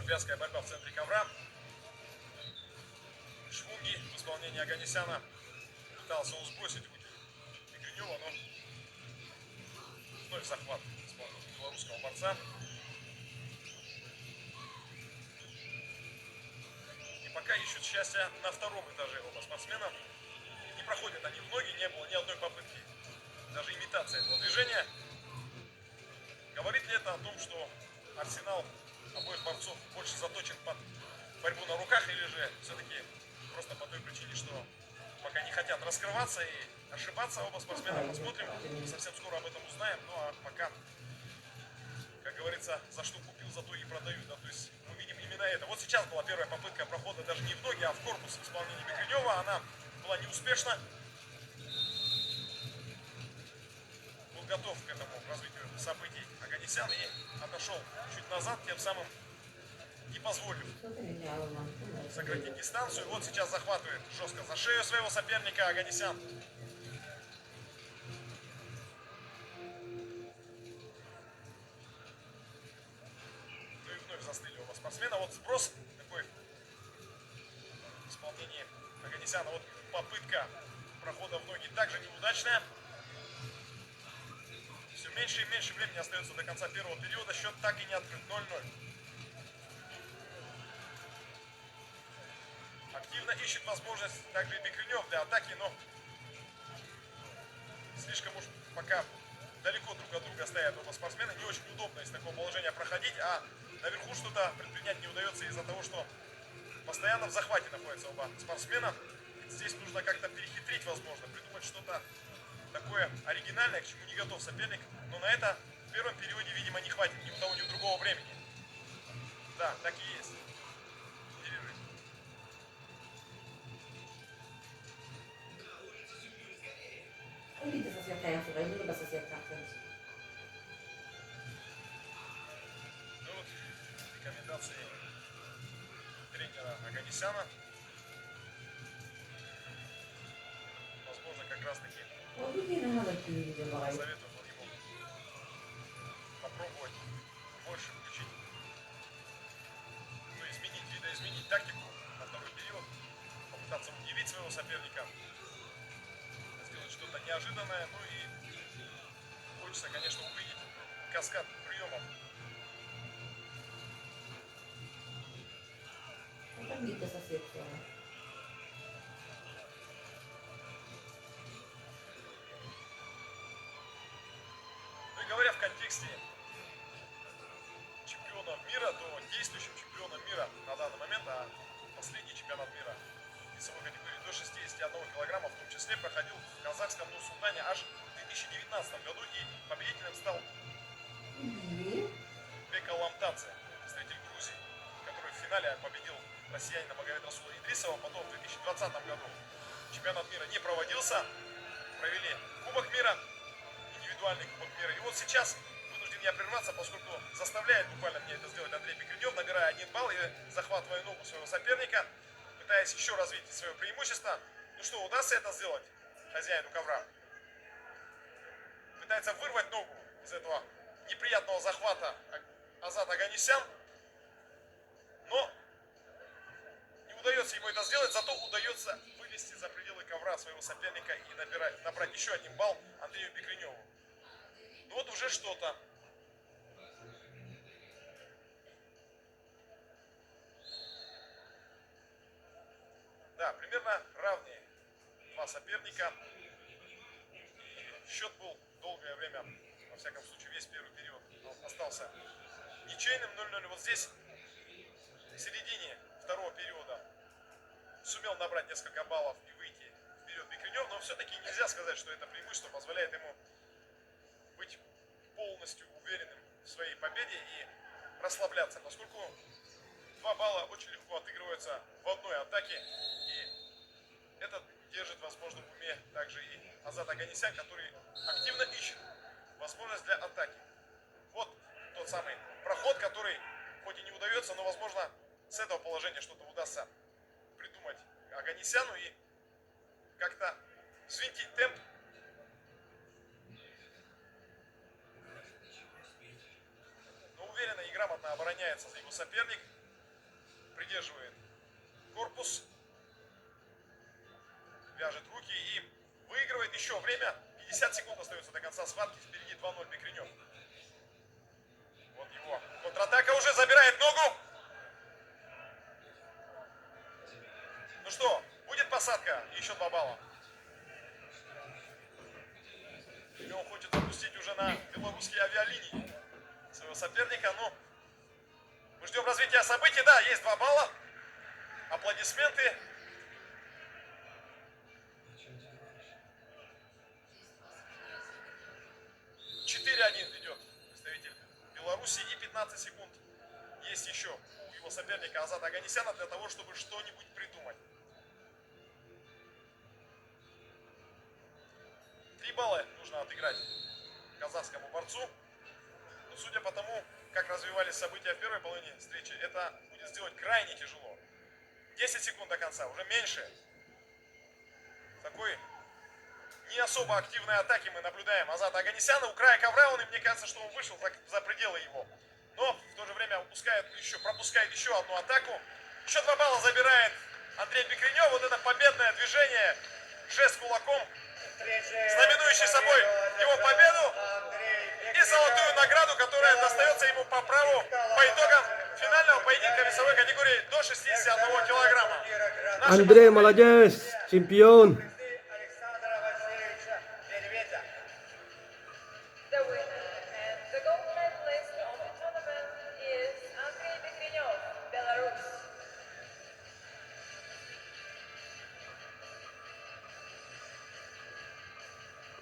вязкая борьба в центре ковра. Швунги в исполнении Оганесяна. Пытался он сбросить руки Микренева, но вновь захват исполнения белорусского борца. И пока ищут счастья на втором этаже оба спортсмена. Не проходят они в ноги, не было ни одной попытки, даже имитации этого движения. Говорит ли это о том, что арсенал обоих борцов больше заточен под борьбу на руках, или же все-таки просто по той причине, что пока не хотят раскрываться и ошибаться оба спортсмена? Посмотрим, совсем скоро об этом узнаем. Ну а пока, как говорится, за что купил, за то и продаю. Да? То есть мы видим именно это. Вот сейчас была первая попытка прохода даже не в ноги, а в корпус в исполнении Микренева. Она была неуспешна. Был готов к этому развитию событий Оганесян и отошел чуть назад, тем самым не позволив сократить дистанцию. Вот сейчас захватывает жестко за шею своего соперника Оганесян. Ну и вновь застыли оба спортсмена. Вот сброс такой в исполнении Оганесяна. Вот попытка прохода в ноги также неудачная. Все меньше и меньше времени остается до конца первого периода. Счет так и не открыт. 0-0. Активно ищет возможность также и Микренев для атаки, но слишком уж пока далеко друг от друга стоят оба спортсмена. Не очень удобно из такого положения проходить, а наверху что-то предпринять не удается из-за того, что постоянно в захвате находятся оба спортсмена. Здесь нужно как-то перехитрить, возможно, придумать что-то такое оригинальное, к чему не готов соперник. Но на это в первом периоде, видимо, не хватит ни у того, ни у другого времени. Да, так и есть. Перерыв. Invita a acertar essa, vai, não vai acertar tanto. Ну вот, рекомендации тренера Оганесяна. Возможно, как раз таки советовал ему попробовать больше включить, ну, видоизменить тактику на второй период, попытаться удивить своего соперника, сделать что-то неожиданное. Ну и хочется, конечно, увидеть каскад приемов. Ну и говоря в контексте чемпиона мира, то действующим чемпионом мира на данный момент, а последний чемпионат мира весовой категории до 61 килограмма в том числе проходил в казахском Нур-Султане аж в 2019 году, и победителем стал Бека Ламтадзе, представитель Грузии, который в финале победил россиянина Магомеда Расула Идрисова. Потом в 2020 году чемпионат мира не проводился, провели Кубок мира, индивидуальный Кубок мира. И вот сейчас вынужден я прерваться, поскольку заставляет буквально мне это сделать Андрей Микренев, набирая 1 балл и захватывая ногу своего соперника, пытаясь еще развить свое преимущество. Ну что, удастся это сделать хозяину ковра? Пытается вырвать ногу из этого неприятного захвата Азат Оганесян, но не удается ему это сделать, зато удается вывести за пределы ковра своего соперника и набрать еще 1 балл Андрею Микреневу. Ну вот уже что-то. Да, примерно равные два соперника. И счет был долгое время, во всяком случае, весь первый период остался ничейным 0-0. Вот здесь, в середине второго периода, сумел набрать несколько баллов и выйти вперед Микренев, но все-таки нельзя сказать, что это преимущество позволяет ему быть полностью уверенным в своей победе и расслабляться, поскольку 2 балла очень легко отыгрываются в одной атаке, и это держит, возможно, в уме также и Азат Оганесян, который активно ищет возможность для атаки. Вот тот самый проход, который хоть и не удается, но, возможно, с этого положения что-то удастся придумать Оганесяну и как-то взвинтить темп. Но уверенно и грамотно обороняется его соперник. придерживает корпус, вяжет руки и выигрывает еще время. 50 секунд остается до конца схватки. Впереди 2-0 Бекренев. Вот его контратака уже забирает ногу. Ну что, будет посадка и еще 2 балла. И он хочет запустить уже на белорусские авиалинии своего соперника. Но мы ждем развития событий. Да, есть 2 балла. Аплодисменты. 4-1 ведет представитель Беларуси. И 15 секунд есть еще у его соперника Азата Оганесяна для того, чтобы что-нибудь придумать. 3 балла нужно отыграть казахскому борцу. Но судя по тому, как развивались события в первой половине встречи, это будет сделать крайне тяжело. 10 секунд до конца, уже меньше. Такой не особо активной атаки мы наблюдаем Азата Оганесяна. У края ковра он, и мне кажется, что он вышел за пределы его. Но в то же время пропускает еще одну атаку. Еще 2 балла забирает Андрей Бекренев. Вот это победное движение, жест кулаком, знаменующий собой его победу и золотую награду, которая достается ему по праву по итогам финального поединка весовой категории до 61 килограмма. Андрей, молодец, чемпион.